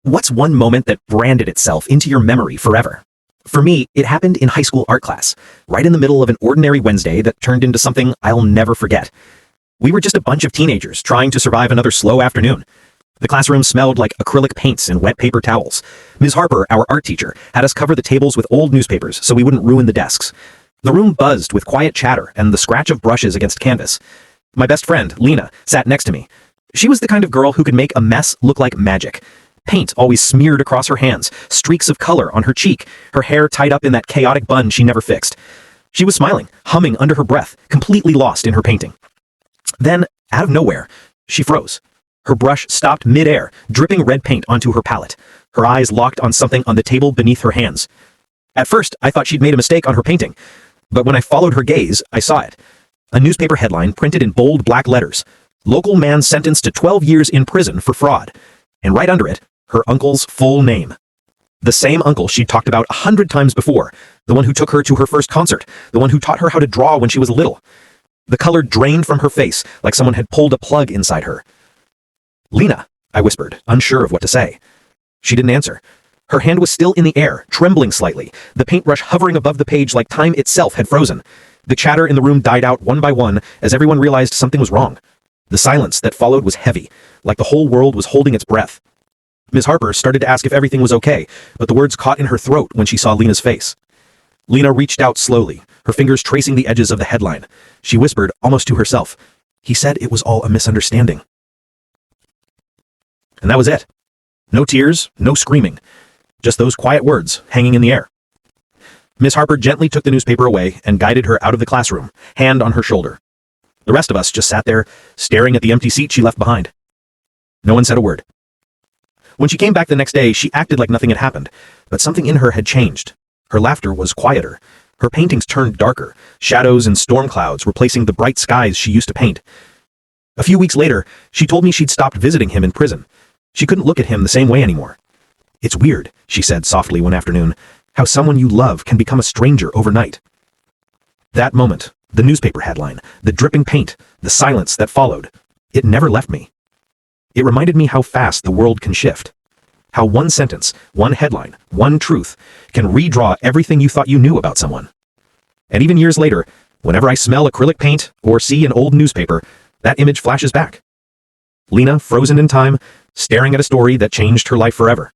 What's one moment that branded itself into your memory forever? For me, it happened in high school art class, right in the middle of an ordinary Wednesday that turned into something I'll never forget. We were just a bunch of teenagers trying to survive another slow afternoon. The classroom smelled like acrylic paints and wet paper towels. Ms. Harper, our art teacher, had us cover the tables with old newspapers so we wouldn't ruin the desks. The room buzzed with quiet chatter and the scratch of brushes against canvas. My best friend, Lena, sat next to me. She was the kind of girl who could make a mess look like magic. Paint always smeared across her hands, streaks of color on her cheek, her hair tied up in that chaotic bun she never fixed. She was smiling, humming under her breath, completely lost in her painting. Then, out of nowhere, she froze. Her brush stopped mid-air, dripping red paint onto her palette. Her eyes locked on something on the table beneath her hands. At first, I thought she'd made a mistake on her painting. But when I followed her gaze, I saw it. A newspaper headline printed in bold black letters. Local man sentenced to 12 years in prison for fraud. And right under it, her uncle's full name. The same uncle she'd talked about 100 times before. The one who took her to her first concert. The one who taught her how to draw when she was little. The color drained from her face like someone had pulled a plug inside her. "Lena," I whispered, unsure of what to say. She didn't answer. Her hand was still in the air, trembling slightly, the paintbrush hovering above the page like time itself had frozen. The chatter in the room died out one by one as everyone realized something was wrong. The silence that followed was heavy, like the whole world was holding its breath. Ms. Harper started to ask if everything was okay, but the words caught in her throat when she saw Lena's face. Lena reached out slowly, her fingers tracing the edges of the headline. She whispered, almost to herself, "He said it was all a misunderstanding." And that was it. No tears, no screaming. Just those quiet words hanging in the air. Miss Harper gently took the newspaper away and guided her out of the classroom, hand on her shoulder. The rest of us just sat there, staring at the empty seat she left behind. No one said a word. When she came back the next day, she acted like nothing had happened, but something in her had changed. Her laughter was quieter. Her paintings turned darker, shadows and storm clouds replacing the bright skies she used to paint. A few weeks later, she told me she'd stopped visiting him in prison. She couldn't look at him the same way anymore. "It's weird," she said softly one afternoon, "how someone you love can become a stranger overnight." That moment, the newspaper headline, the dripping paint, the silence that followed, it never left me. It reminded me how fast the world can shift. How one sentence, one headline, one truth can redraw everything you thought you knew about someone. And even years later, whenever I smell acrylic paint or see an old newspaper, that image flashes back. Lena, frozen in time, staring at a story that changed her life forever.